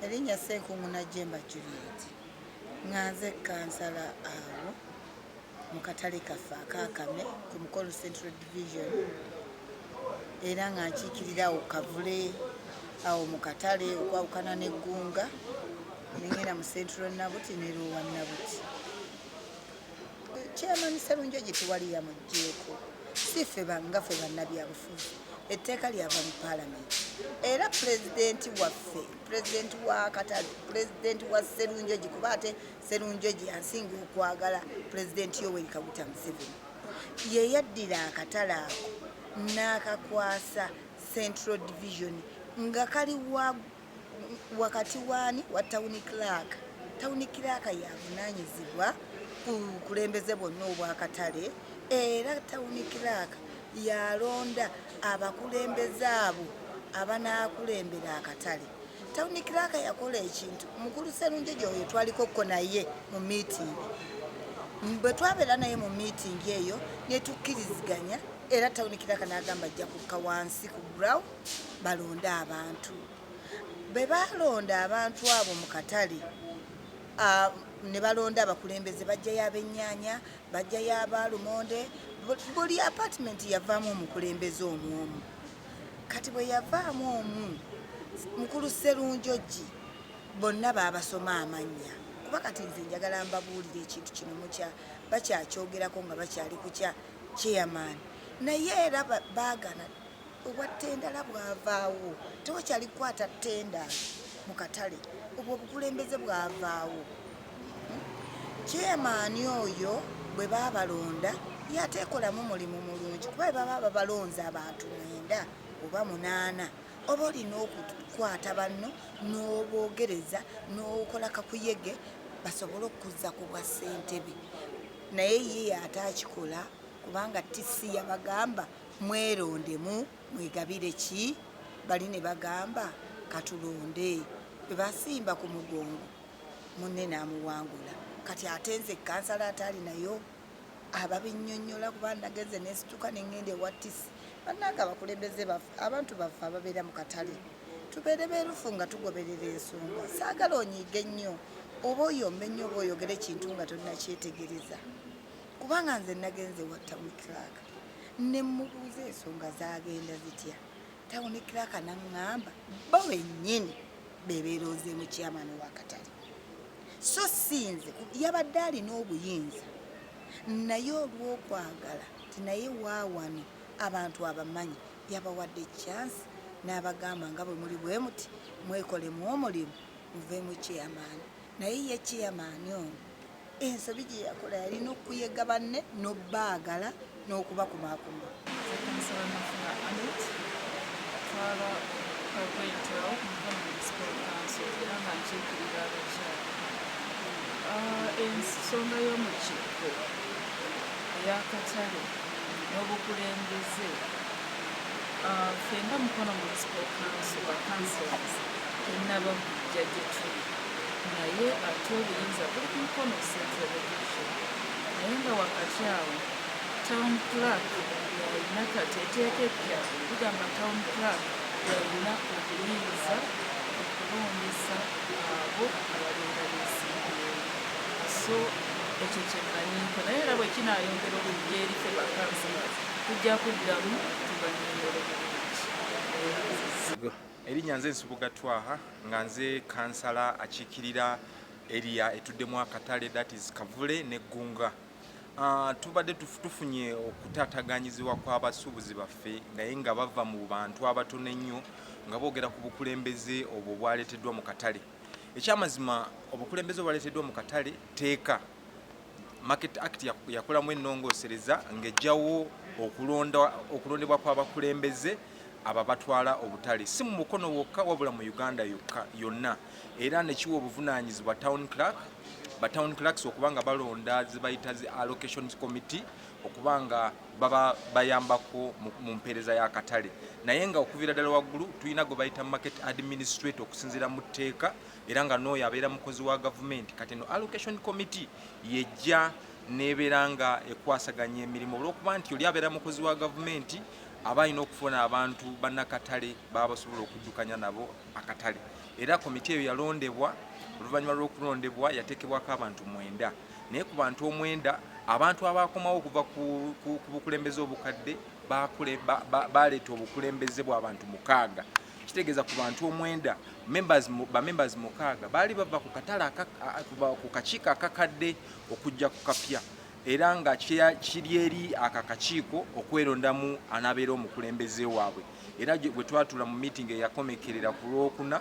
Erinnya Ssenkunguna Jemba Juliet nganze kansala awo mu katale kaffe akaakame ku Mukolo Central Division era nga nkiikirira awo Kavule awo mu katale okwawukana n'Eggunga nengenda mu Central Nabuti ne Lower Nabuti. Chairman Sserunjogi tewali yamuggyeko si ffe ngaffe bannabyabufuzi, etteeka lyava mu Paalamenti era pulezidenti waffe, pulezidenti wa katale, pulezidenti wa Sserunjogi kuba ate Sserunjogi ansinga okwagala pulezidenti Yoweri Kaguta Museveni ye yaddira akatale ako n'akakwasa Central Division nga kali wakati waani wa Town Clerk. Town Clerk yavunaanyizibwa ku bukulembeze bwonna obw'akatale era Town Clerk yalonda abakulembeze abo abanaakulembera akatale. Town Clerk yakola ekintu mukulu Sserunjogi oyo twalikokko naye mu meeting. Bwe twabeera naye mu meeting eyo ne tukkiriziganya era Town Clerk n'agamba ajja kukka wansi ku ground balonde abantu. Bwe balonda abantu abo mu katale ne balonda abakulembeze bajjayo ab'ennyaanya, bajjayo abalumonde, buli apartment yavaamu omukulembeze omwomu. Kati bwe yavaamu omu mukulu Sserunjogi bonna baabasoma amannya kuba kati nze njagala mbabuulira ekintu kino bakyakyogerako nga bakyali ku kya chairman naye era baagana obwattendala bwavaawo tewakyali kukwata ttenda mu katale obwo obukulembeze bwavaawo. Chairman oyo bwe baabalonda yateekolamu mulimu mulungi kuba baba babalonze abantu 9 oba 8 oba olina okukwata banno n'oboogereza n'okola kakuyege basobole okuzza ku bwa ssentebe naye ye atakikola kubanga TC yabagamba mwerondemu mwegabire ki bali ne bagamba katulonde bwe basimba ku mugongo munne n'amuwangula. Kati ate nze kansala ataali nayo ababinnyonnyola kuba nageze nesituka nengende ewa TC bannanga abakulembeze baffe abantu baffe ababeera mu katale tubeere beerufu nga tugoberera ensonga. Saagala onyiige nnyo oba oyombe nnyo oba oyogere ekintu nga tonnakyetegereza kubanga nze nagenze wa Town Clerk ne mubuuza ensonga zaagenda zitya. Town Clerk n'aŋŋamba bo bennyini beebeerozeemu chairman w'akatale so sinze yabadde alina obuyinza naye olw'okwagala tinaye waawano abantu abamanyi yabawadde chance n'abagamba nga bwe muli bwe muti mwekolemu omulimu muveemu chairman. Naye ye chairman ono ensobi gye yakola yalina okuyega banne n'obbaagala n'okubakumaakuma. Ensonga y'omukiiko ey'akatale n'obukulembeze fenga Mukono Municipal Council wa councillors tenaba kujja gye tuli naye ate obuyinza buli ku Mukono Central Division naye nga wakati awo Town Clerk yalina kati etteeka eppya ligamba Town Clerk yalina obuyinza okulondesa abo ababeera beesimbayo. So ekyo kyemmanyiiko naye era bwe kinaayongera oluggi eri ffe bakansilas tujja kuddamu tubanyonyole bulungi. Erinnya nze Nsubuga Twaha nga nze kansala akiikirira area etuddemu akatale that is Kavule n'Eggunga. Tubadde tufunye okutaataganyizibwa kw'abasuubuzi baffe naye nga bava mu bantu abatono ennyo nga boogera ku bukulembeze obwo bwaleeteddwa mu katale. Ekyamazima obukulembeze obwaleeteddwa mu katale teeka Market Act yakolamu ennongoosereza ng'ejjawo okulondebwa kw'abakulembeze aba batwala obutale si mu Mukono wokka wabula mu Uganda yonna era ne kiwa obuvunaanyizibwa Town Clerk ba Town Clerks okubanga balonda zibayita zi allocation committee okubanga baba bayambako mu mpeereza y'akatale naye nga okuviira ddala waggulu tulina gwe bayita market administrator okusinziira mu tteeka era nga n'oyo abeera mukozi wa gavumenti kati no allocation committee yejja nebeera nga ekwasaganya emirimu olw'okuba nti oli abeera mukozi wa gavumenti abalina okufuna abantu bannakatale baba basobola okuddukanya nabo akatale. Era komiti eyo yalondebwa, oluvannyuma lw'okulondebwa yateekebwako abantu 9, naye ku bantu 9 abantu abakomawo okuva ku bukulembeze obukadde baleeta obukulembeze bw'abantu 6. Kitegeeza ku bantu 9 members 6 baali bava ku katale ku kakiiko akakadde okujja ku kapya, era nga kiri eri akakiiko okwerondamu anabeera omukulembeze waabwe. Era bwe twatula mu meeting eyakomekerera ku Lwokuna,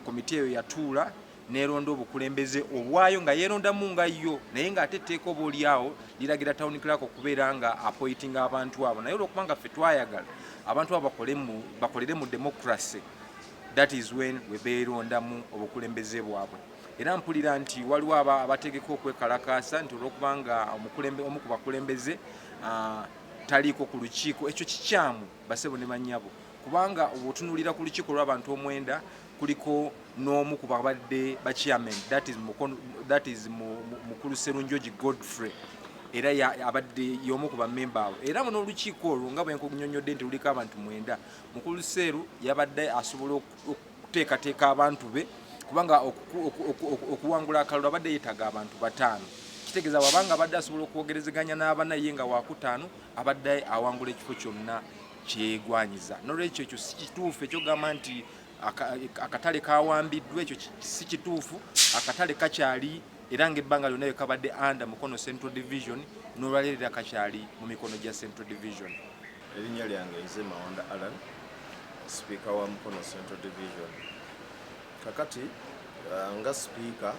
komiti eyo yatuula neronda obukulembeze obwayo nga yerondamu nga yo, naye nga ate etteeka oba oliawo liragira town clerk okubeera nga appointing abantu abo. Naye olwokubanga ffe twayagala abantu abo bakolere mu democracy, that is when we beerondamu obukulembeze bwabwe. Era mpulira nti waliwo abategeka okwekalakaasa nti olwokubanga omu ku bakulembeze taliiko ku lukiiko. Ekyo kikyamu basebo ne bannyabo, kubanga obutunulira ku lukiiko lw'abantu 9 kuliko n'omu ku babadde ba chairman, that is Mukulu Serunjoji Godfrey, era abadde y'omu ku bammemba abo. Era muno olukiiko olwo nga bwe nkunyonnyodde nti luliko abantu 9, Mukulu Seru yabadde asobola okuteekateeka abantu be, kubanga okuwangula akalulu abadde yeetaga abantu 5. Kitegeeza wabanga abadde asobola okwogerezeganya n'abana ye nga wa 5 abadde awangula ekifo kyonna kyegwanyiza. N'olwekyo ekyo si kituufu ekyogamba nti akatale kawambiddwa, ekyo si kituufu. Akatale kakyali era ng'ebbanga lyonna bwe kabadde under Mukono Central Division, n'olwaleero kakyali mu mikono gya Central Division. Erinnya lyange nze Mawanda Alan, Speaker wa Mukono Central Division. Kakati nga Speaker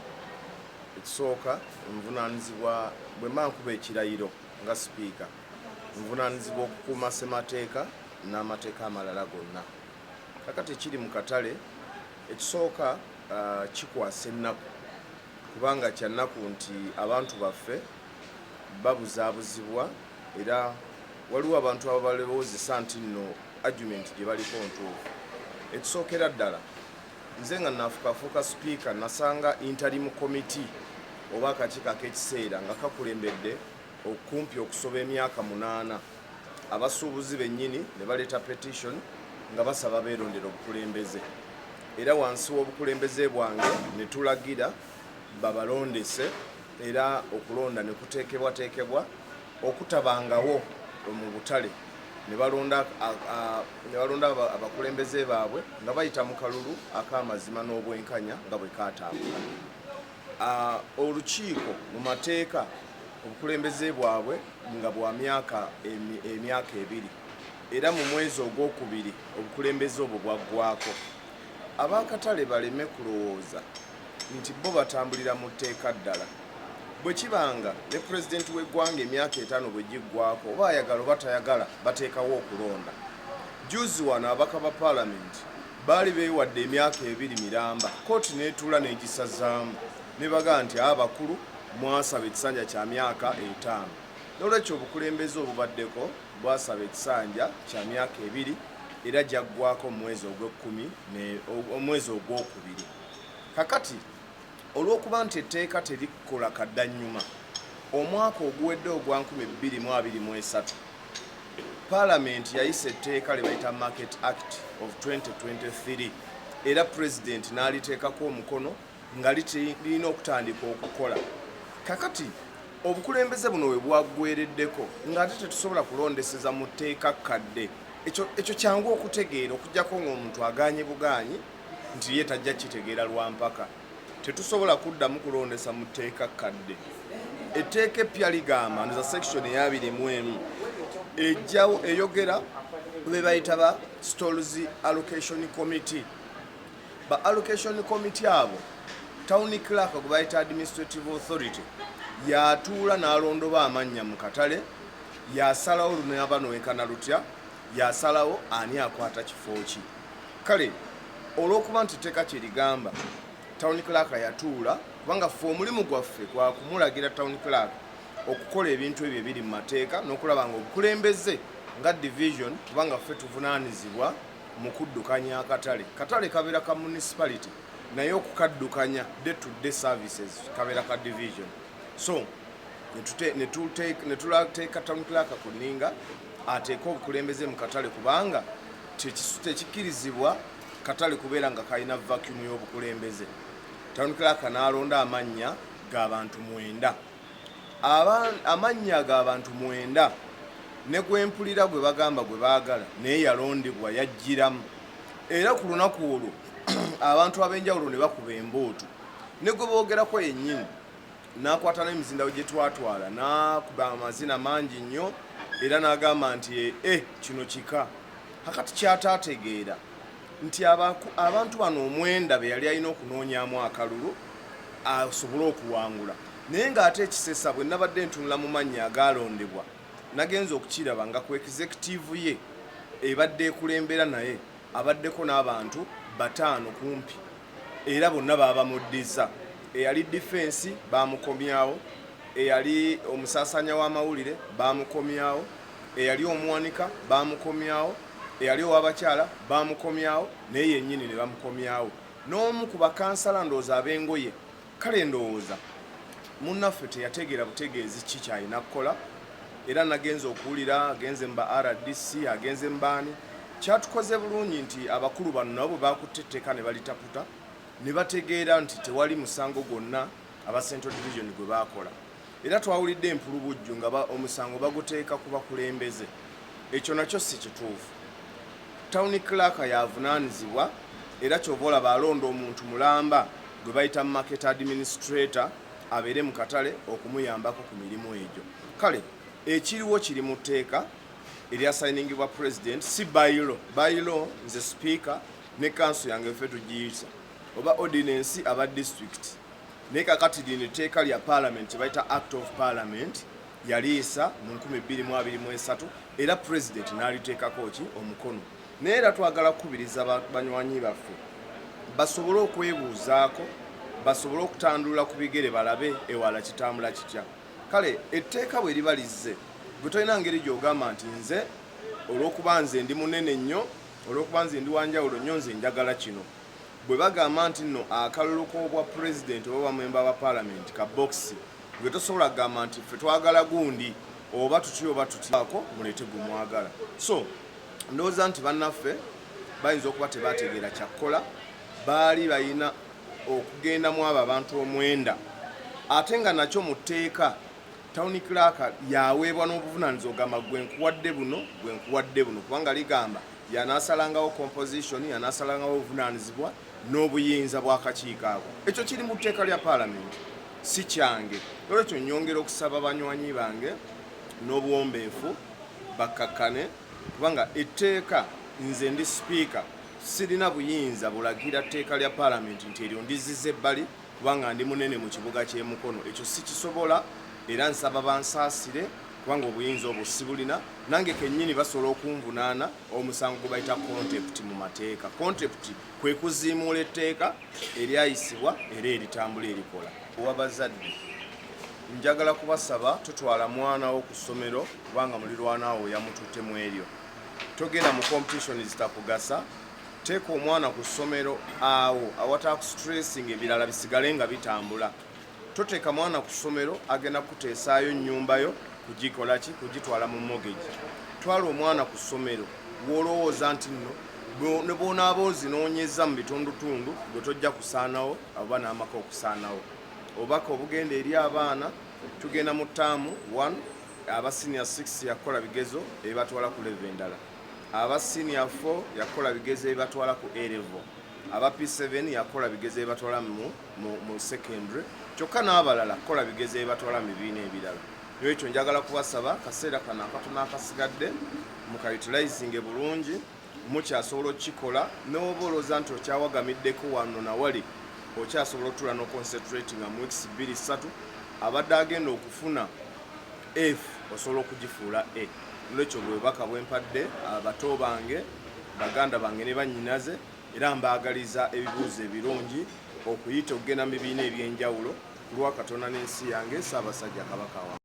ekisooka nvunaanyizibwa bwe mba nkuba ekirayiro nga Speaker, nvunaanyizibwa okukuuma ssemateeka n'amateeka amalala gonna. Kakati kiri mu katale ekisooka kikwasa ennaku, kubanga kya nnaku nti abantu baffe babuzaabuzibwa, era waliwo abantu abalowoozesa nti nno argument gye baliko ntuufu. Ekisookera ddala nze nga nafukafuuka Speaker nasanga interim committee oba akakiiko ak'ekiseera nga kakulembedde okumpi okusoba emyaka 8. Abasuubuzi bennyini ne baleeta petition nga basaba beerondera obukulembeze, era wansi w'obukulembeze bwange ne tulagira babalondese, era okulonda ne kuteekebwateekebwa okutabangawo mu butale. Ne balonda abakulembeze baabwe nga bayita mu kalulu ak'amazima n'obwenkanya nga bwe kaatambula. Olukiiko mu mateeka obukulembeze bwabwe nga bwa emyaka 2, era mu mwezi ogwokubiri obukulembeze obwo bwaggwako. Ab'akatale baleme kulowooza nti bo batambulira mu tteeka ddala. Bwe kibanga ne pulezidenti w'eggwanga emyaka 5 bwe giggwako, oba ayagala oba tayagala bateekawo okulonda. Juzi wano abaka ba paalamenti baali beewadde emyaka 2 miramba, kooti n'etuula n'egisazaamu ne bagaa nti abakulu mwasaba ekisanja kya myaka 5. N'olwekyo obukulembeze obubaddeko bwasaba ekisanja kya myaka 2 era gyaggwako mu mwezi ogwokubiri. Kakati olw'okuba nti etteeka terikola kaddannyuma, omwaka oguwedde ogwa 2023 paalamenti yayisa etteeka lye bayita Market Act of 2023, era pulezidenti n'aliteekako omukono nga lirina okutandika okukola. Kakati obukulembeze buno we bwaggwereddeko ng'ate tetusobola kulondeseza mu tteeka kadde, ekyo kyangu okutegeera, okuggyako ng'omuntu agaanye bugaanyi nti ye tajja kitegeera lwa mpaka. Tetusobola kuddamu kulondesa mu tteeka kadde. Etteeka eppya ligamba nza section eya 21 ejjawo eyogera be bayita ba Stores Allocation Committee. Ba Allocation Committee abo Town Clerk gwe bayita Administrative Authority yatuula n'alondoba amannya mu katale, yasalawo lunaaba nowenkana lutya, yasalawo ani akwata kifo ki. Kale olw'okuba nti etteeka kye ligamba Town Clerk yatuula, kubanga ffe omulimu gwaffe kwa kumulagira Town Clerk okukola ebintu ebyo ebiri mu mateeka n'okulaba nga obukulembeze nga division, kubanga ffe tuvunaanyizibwa mu kuddukanya akatale. Katale kabeera ka municipality, naye okukaddukanya day to day services kabeera ka division. So ne tulateeka Town Clerk ku nninga ateeka obukulembeze mu katale kubanga tekikkirizibwa katale kubeera nga kalina vacuum y'obukulembeze. Town clerk n'alonda amannya g'abantu 9. Amannya g'abantu 9 ne gwempulira gwe bagamba gwe baagala naye yalondebwa yajjiramu. Era ku lunaku olwo abantu ab'enjawulo ne bakuba embooto ne gwe boogerako yennyini n'akwata n'emizindaalo gye twatwala n'akuba amazina mangi nnyo era n'agamba nti kino kika. Kakati kyataategeera nti abantu bano 9 be yali alina okunoonyaamu akalulu asobole okuwangula, naye ng'ate ekisesa bwe nabadde ntunula mu mannya agaalondebwa nagenza okukiraba nga ku executive ye ebadde ekulembera naye abaddeko n'abantu 5 kumpi era bonna baabamuddiza. Eyali defense baamukomyawo, eyali omusaasanya w'amawulire baamukomyawo, eyali omuwanika baamukomyawo, eyali owabakyala baamukomyawo, naye yennyini ne bamukomyawo. N'omu ku bakansala ndowooza ab'engoye. Kale ndowooza munnaffe teyategeera butegeezi ki kyalina kukola, era nagenza okuwulira agenze mu ba RDC agenze mu baani. Kyatukoze bulungi nti abakulu bano nabo bwe baakutte etteeka ne balitaputa ne bategeera nti tewali musango gwonna aba Central Division gwe baakola. Era twawulidde empulubujju nga omusango baguteeka ku bakulembeze. Ekyo nakyo si kituufu. Town clerk yavunaanyizibwa era ky'oba olaba alonda omuntu mulamba gwe bayita market administrator abeere mu katale okumuyambako ku mirimu egyo. Kale ekiriwo kiri mu tteeka eryasayiningibwa president si bayiro nze speaker ne council yange ffe tugiyisa oba ordinance aba district. Naye kakati lino etteeka lya parliament bayita act of parliament yaliisa mu 2023 era president n'aliteekako ki omukono. Naye era twagala kukubiriza banywanyi baffe basobole okwebuuzaako, basobole okutandulula ku bigere balabe ewala kitambula kitya. Kale etteeka bwe libalizze gwe tolina ngeri gy'ogamba nti nze olw'okuba nze ndi munene nnyo, olw'okuba nze ndi wanjawulo nnyo, nze njagala kino. Bwe bagamba nti nno akalulu k'obwa president oba bamemba ba parliament ka box gwe tosobola kugamba nti ffe twagala gundi oba tuti oba tutiako mulete gwe mwagala. So ndowooza nti bannaffe bayinza okuba tebategeera kyakkola, baali balina okugendamu abo abantu 9 ate nga nakyo mu tteeka town clerk yaweebwa n'obuvunaanyizibwa ogamba gwe nkuwadde buno gwe nkuwadde buno, kubanga ligamba yanaasalangawo composition, yanaasalangawo obuvunaanyizibwa n'obuyinza bw'akakiiko ako. Ekyo kiri mu tteeka lya parliament, si kyange. Olwekyo nnyongera okusaba banywanyi bange n'obuwombeefu bakkakkane, kubanga etteeka nze ndi speaker sirina buyinza bulagira tteeka lya parliament nti eryo ndizizza ebbali kubanga ndi munene mu kibuga ky'emukono. Ekyo si kisobola era nsaba bansaasire kubanga obuyinza obwo sibulina. Nange kennyini basobola okunvunaana omusango gwe bayita contempt mu mateeka. Contempt kwe kuziimuula etteeka eryayisibwa era eritambula erikola. Ow'abazadde njagala kubasaba tutwala mwana wo ku ssomero kubanga mulirwana wo yamututte mu eryo. Togenda mu competition zitakugasa, teeka omwana ku ssomero awo awatali stressing ebirala bisigale nga bitambula. Toteeka mwana ku ssomero agenda kuteesaayo nnyumbayo kugikola ki, kugitwala mu mortgage. Twala omwana ku ssomero w'olowooza nti nno ne bw'onaaba ozinoonyeza mu bitundutundu gwe tojja kusaanawo oba n'amaka okusaanawo. Obubaka obugenda eri abaana tugenda mu ttaamu 1 aba senior 6 yakola bigezo ebibatwala ku level endala, aba senior 4 yakola bigezo ebibatwala ku A level, aba P7 yakola bigezo ebibatwala mu secondary, kyokka n'abalala kola bigezo ebibatwala mu bibiina ebirala. Ekyo njagala kubasaba kaseera kano akatono akasigadde mukayutilayizinge bulungi, mukyasobola okukikola n'oba olowooza nti okyawagamiddeko wano na wali okyasobola okutula n'oconcentrate nga mu weeks 2-3 abadde agenda okufuna F osobola okugifuula A. Olwekyo bwebaka bwempadde abato bange baganda bange ne bannyinaze era mbaagaliza ebibuuzo ebirungi okuyita okugenda mu bibiina eby'enjawulo ku lwa Katonda n'ensi yange Ssaabasajja Kabaka wa